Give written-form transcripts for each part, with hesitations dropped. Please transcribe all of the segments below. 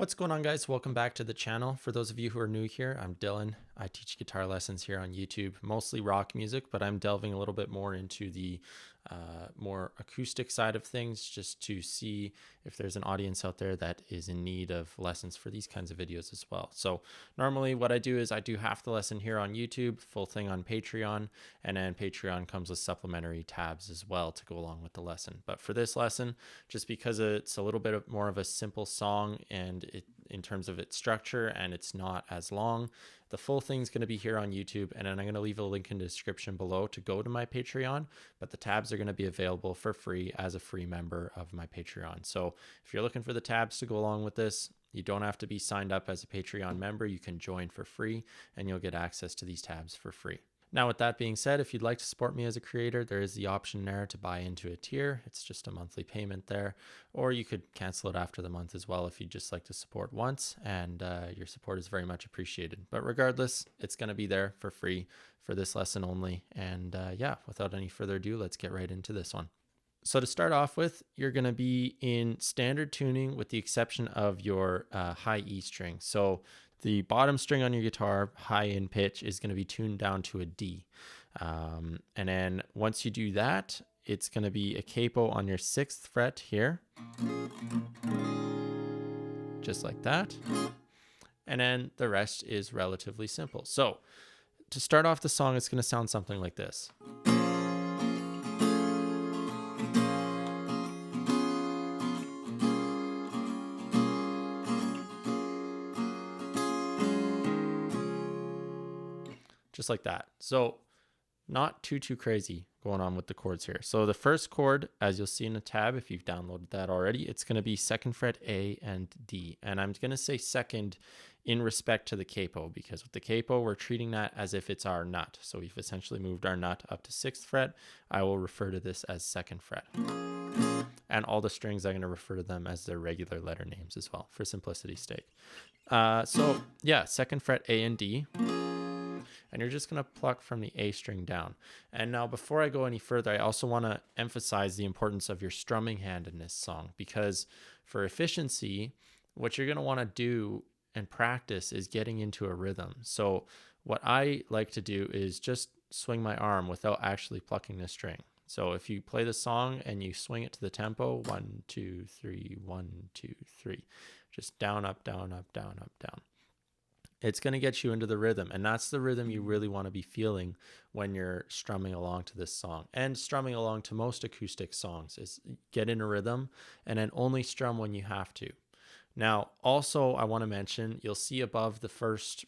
What's going on, guys? Welcome back to the channel. For those of you who are new here, I'm Dylan. I teach guitar lessons here on YouTube, mostly rock music, but I'm delving a little bit more into the more acoustic side of things, just to see if there's an audience out there that is in need of lessons for these kinds of videos as well. So normally what I do is I do half the lesson here on YouTube, full thing on Patreon, and then Patreon comes with supplementary tabs as well to go along with the lesson. But for this lesson, just because it's a little bit more of a simple song and in terms of its structure, and it's not as long, the full thing's going to be here on YouTube, and then I'm going to leave a link in the description below to go to my Patreon, but the tabs are going to be available for free as a free member of my Patreon. So if you're looking for the tabs to go along with this, you don't have to be signed up as a Patreon member. You can join for free and you'll get access to these tabs for free. Now, with that being said, if you'd like to support me as a creator, there is the option there to buy into a tier. It's just a monthly payment there, or you could cancel it after the month as well if you'd just like to support once, and your support is very much appreciated. But regardless, it's going to be there for free for this lesson only. And yeah, without any further ado, let's get right into this one. So to start off with, you're going to be in standard tuning with the exception of your high E string. So the bottom string on your guitar, high in pitch, is going to be tuned down to a D. And then once you do that, it's going to be a capo on your 6th fret here. Just like that. And then the rest is relatively simple. So to start off the song, it's going to sound something like this. Just like that. So not too crazy going on with the chords here. So the first chord, as you'll see in the tab, if you've downloaded that already, it's going to be 2nd fret A and D. And I'm going to say second in respect to the capo, because with the capo, we're treating that as if it's our nut. So we've essentially moved our nut up to 6th fret. I will refer to this as 2nd fret. And all the strings, I'm going to refer to them as their regular letter names as well, for simplicity's sake. So yeah, 2nd fret A and D. And you're just going to pluck from the A string down. And now before I go any further, I also want to emphasize the importance of your strumming hand in this song, because for efficiency, what you're going to want to do and practice is getting into a rhythm. So what I like to do is just swing my arm without actually plucking the string. So if you play the song and you swing it to the tempo, 1, 2, 3, 1, 2, 3, just down, up, down, up, down, up, down. It's going to get you into the rhythm, and that's the rhythm you really want to be feeling when you're strumming along to this song. And strumming along to most acoustic songs is get in a rhythm and then only strum when you have to. Now, also, I want to mention, you'll see above the first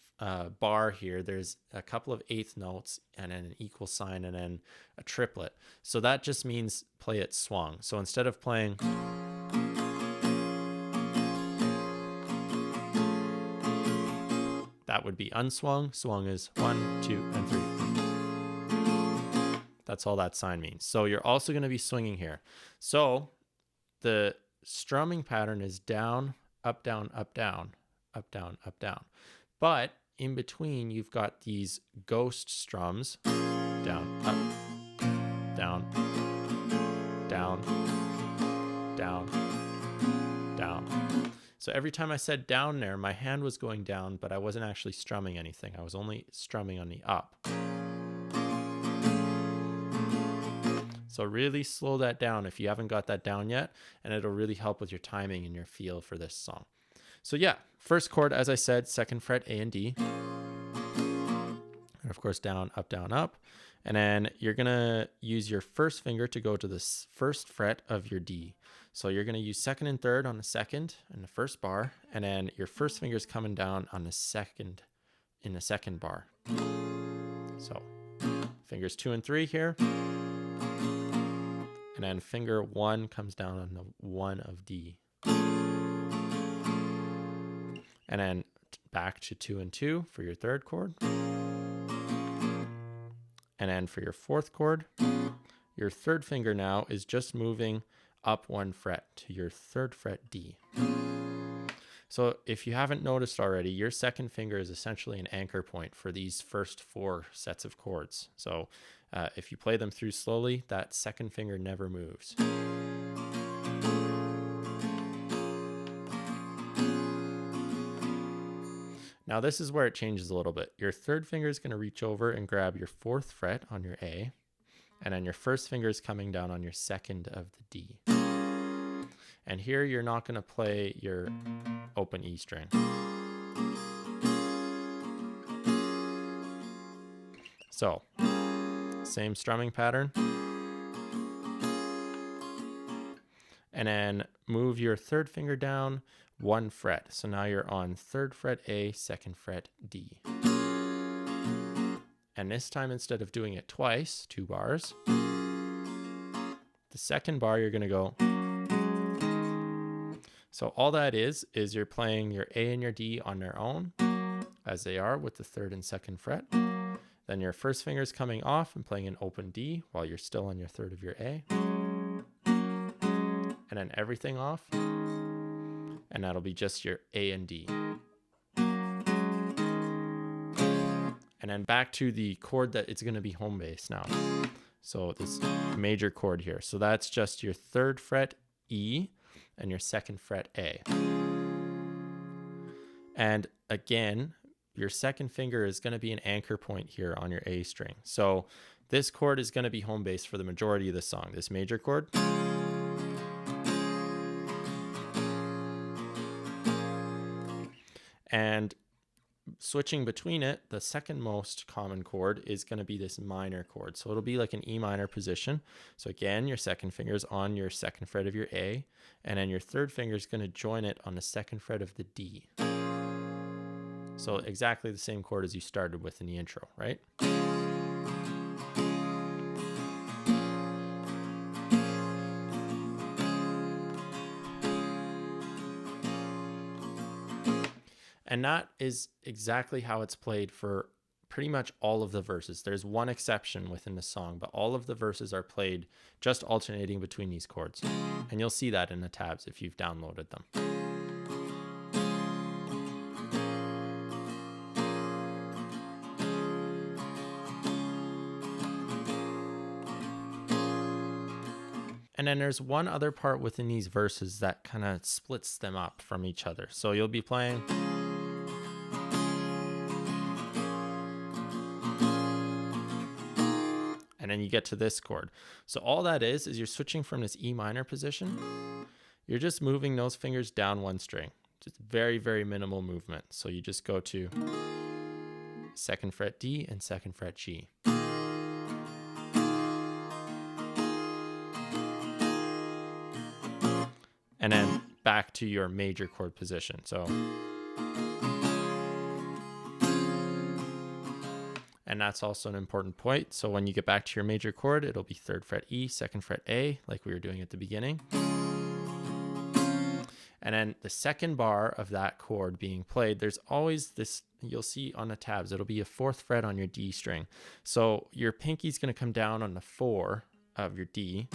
bar here, there's a couple of 8th notes and then an equal sign and then a triplet. So that just means play it swung. So instead of playing... that would be unswung. Swung is 1, 2, and 3. That's all that sign means. So you're also going to be swinging here. So the strumming pattern is down, up, down, up, down, up, down, up, down. But in between, you've got these ghost strums. Down, up, down, down, down, down. So every time I said down there, my hand was going down, but I wasn't actually strumming anything. I was only strumming on the up. So really slow that down if you haven't got that down yet, and it'll really help with your timing and your feel for this song. So yeah, first chord, as I said, 2nd fret A and D. And of course, down, up, down, up. And then you're going to use your first finger to go to the 1st fret of your D. So you're going to use 2nd and 3rd on the 2nd in the 1st bar, and then your first finger is coming down on the 2nd in the 2nd bar. So fingers 2 and 3 here, and then finger 1 comes down on the 1 of D, and then back to 2 and 2 for your 3rd chord, and then for your 4th chord, your 3rd finger now is just moving up 1 fret to your 3rd fret D. So if you haven't noticed already, your 2nd finger is essentially an anchor point for these first 4 sets of chords. So if you play them through slowly, that 2nd finger never moves. Now this is where it changes a little bit. Your third finger is going to reach over and grab your 4th fret on your A, and then your first finger is coming down on your 2nd of the D. And here you're not going to play your open E string. So, same strumming pattern. And then move your 3rd finger down 1 fret. So now you're on 3rd fret A, 2nd fret D. And this time, instead of doing it twice, 2 bars, the 2nd bar you're going to go. So all that is you're playing your A and your D on their own, as they are with the 3rd and 2nd fret. Then your first finger is coming off and playing an open D while you're still on your 3rd of your A. And then everything off. And that'll be just your A and D. And then back to the chord that it's going to be home bass now. So this major chord here. So that's just your 3rd fret E and your 2nd fret A. And again, your 2nd finger is going to be an anchor point here on your A string. So this chord is going to be home bass for the majority of the song, this major chord. And switching between it, the second most common chord is going to be this minor chord. So it'll be like an E minor position. So again, your 2nd finger is on your 2nd fret of your A, and then your 3rd finger is going to join it on the 2nd fret of the D. So exactly the same chord as you started with in the intro, right? And that is exactly how it's played for pretty much all of the verses. There's one exception within the song, but all of the verses are played just alternating between these chords. And you'll see that in the tabs if you've downloaded them. And then there's one other part within these verses that kind of splits them up from each other. So you'll be playing. And then you get to this chord. So all that is you're switching from this E minor position. You're just moving those fingers down 1 string. Just very, very minimal movement. So you just go to 2nd fret D and 2nd fret G. And then back to your major chord position. So, and that's also an important point. So when you get back to your major chord, it'll be 3rd fret E, 2nd fret A, like we were doing at the beginning. And then the 2nd bar of that chord being played, there's always this, you'll see on the tabs, it'll be a 4th fret on your D string. So your pinky's going to come down on the 4 of your D.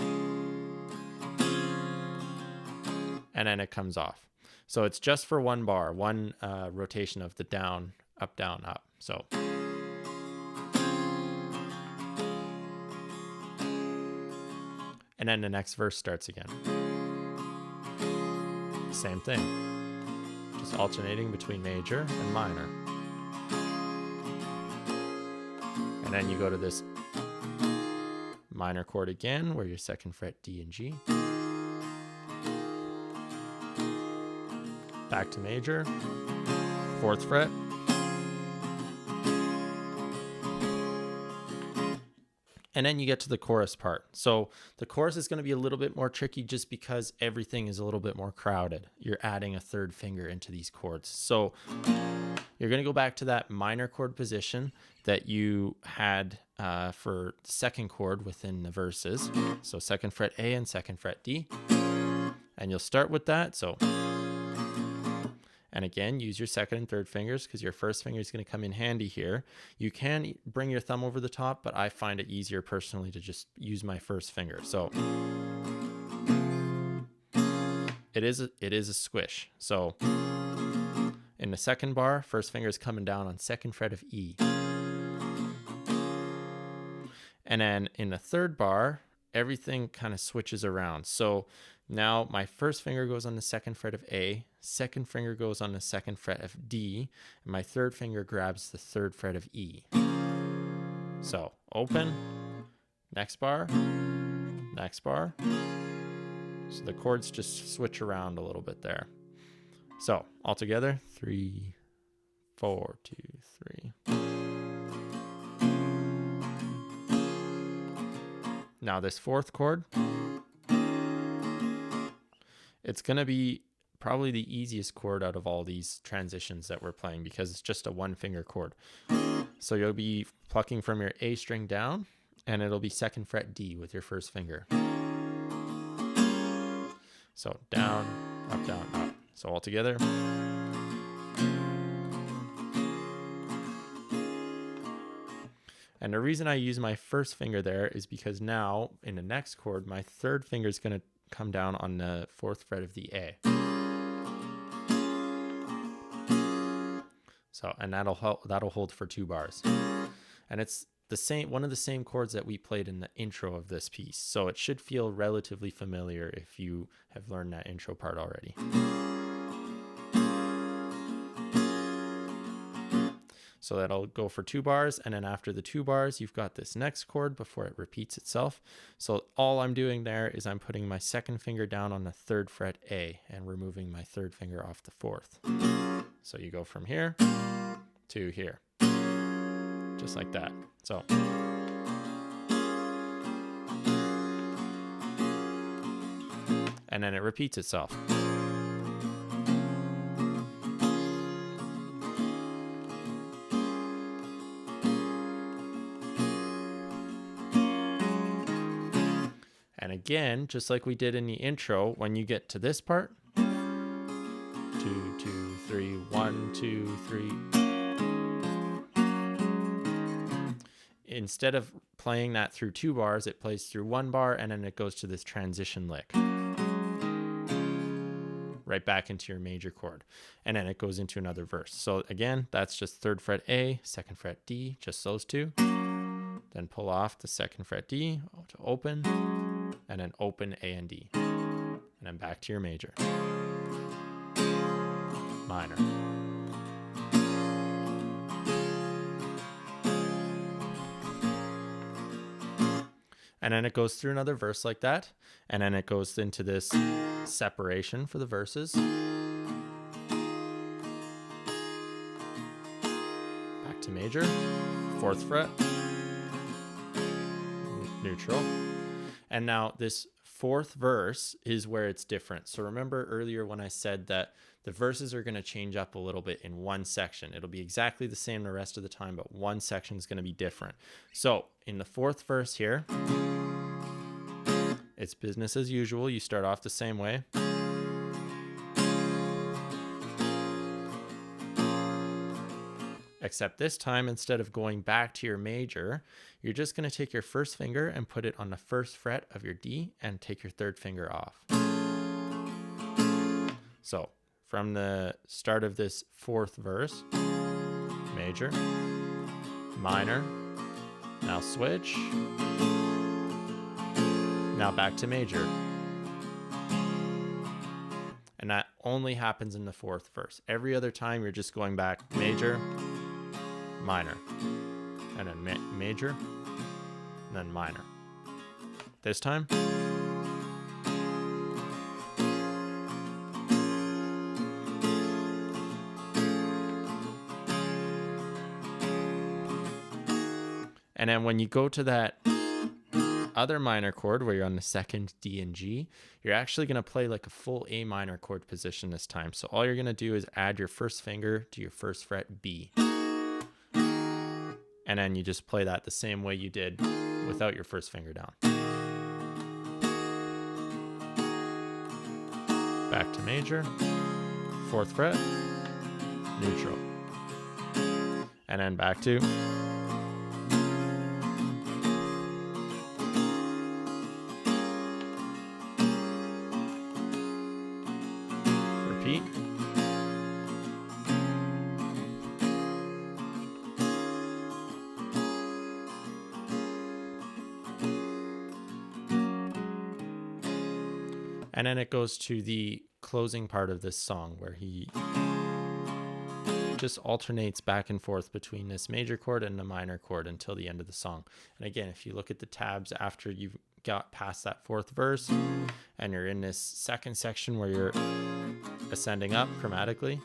And then it comes off. So it's just for 1 bar, 1 rotation of the down, up, down, up. So. And then the next verse starts again. Same thing. Just alternating between major and minor. And then you go to this minor chord again, where your 2nd fret D and G. Back to major, 4th fret. And then you get to the chorus part. So the chorus is going to be a little bit more tricky just because everything is a little bit more crowded. You're adding a 3rd finger into these chords. So you're going to go back to that minor chord position that you had for the 2nd chord within the verses. So 2nd fret A and 2nd fret D. And you'll start with that. So. And again, use your 2nd and 3rd fingers because your 1st finger is going to come in handy here. You can bring your thumb over the top, but I find it easier personally to just use my 1st finger. So it is a squish. So in the 2nd bar, 1st finger is coming down on 2nd fret of E. And then in the 3rd bar, everything kind of switches around. So Now my first finger goes on the second fret of A, second finger goes on the second fret of D, and my third finger grabs the third fret of E. So open, next bar, next bar. So the chords just switch around a little bit there. So all together, 3, 4, 2, 3. Now this fourth chord, it's going to be probably the easiest chord out of all these transitions that we're playing because it's just a one finger chord. So you'll be plucking from your A string down, and it'll be second fret D with your first finger. So down, up, down, up. So all together. And the reason I use my first finger there is because now in the next chord, my third finger is going to come down on the fourth fret of the A. So, and that'll hold for 2 bars. And it's one of the same chords that we played in the intro of this piece. So it should feel relatively familiar if you have learned that intro part already. So that'll go for 2 bars, and then after the 2 bars, you've got this next chord before it repeats itself. So all I'm doing there is I'm putting my second finger down on the third fret A and removing my third finger off the fourth. So you go from here to here, just like that. So. And then it repeats itself. And again, just like we did in the intro, when you get to this part, 2, 2, 3, 1, 2, 3. Instead of playing that through 2 bars, it plays through 1 bar, and then it goes to this transition lick. Right back into your major chord. And then it goes into another verse. So again, that's just third fret A, second fret D, just those 2. Then pull off the second fret D to open, and then open A and D. And then back to your major. Minor. And then it goes through another verse like that. And then it goes into this separation for the verses. Back to major, fourth fret, neutral. And now this fourth verse is where it's different. So remember earlier when I said that the verses are going to change up a little bit in one section. It'll be exactly the same the rest of the time, but one section is going to be different. So in the fourth verse here, it's business as usual. You start off the same way. Except this time, instead of going back to your major, you're just going to take your first finger and put it on the first fret of your D and take your third finger off. So from the start of this fourth verse, major, minor, now switch, now back to major. And that only happens in the fourth verse. Every other time you're just going back major, minor, and then major, and then minor. This time, and then when you go to that other minor chord where you're on the second D and G, you're actually going to play like a full A minor chord position this time. So all you're going to do is add your first finger to your first fret B. And then you just play that the same way you did without your first finger down. Back to major, fourth fret, neutral. And then back to repeat. And then it goes to the closing part of this song where he just alternates back and forth between this major chord and the minor chord until the end of the song. And again, if you look at the tabs after you've got past that fourth verse and you're in this second section where you're ascending up chromatically,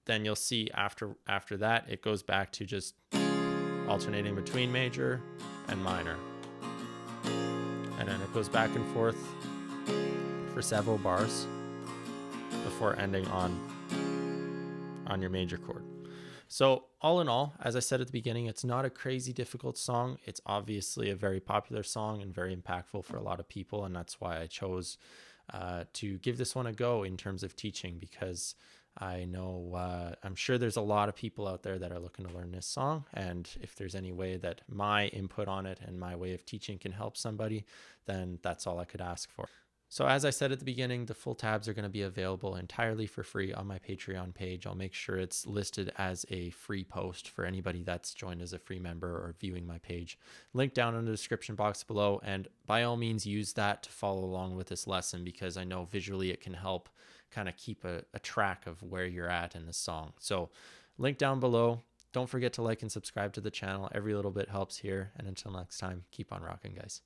then you'll see after that it goes back to just alternating between major and minor, and then it goes back and forth for several bars before ending on your major chord. So all in all, as I said at the beginning, it's not a crazy difficult song. It's obviously a very popular song and very impactful for a lot of people, and that's why I chose to give this one a go in terms of teaching, because I know I'm sure there's a lot of people out there that are looking to learn this song, and if there's any way that my input on it and my way of teaching can help somebody, then that's all I could ask for. So as I said at the beginning, the full tabs are going to be available entirely for free on my Patreon page. I'll make sure it's listed as a free post for anybody that's joined as a free member or viewing my page. Link down in the description box below, and by all means use that to follow along with this lesson, because I know visually it can help kind of keep a track of where you're at in the song. So link down below. Don't forget to like and subscribe to the channel. Every little bit helps here. And until next time, keep on rocking, guys.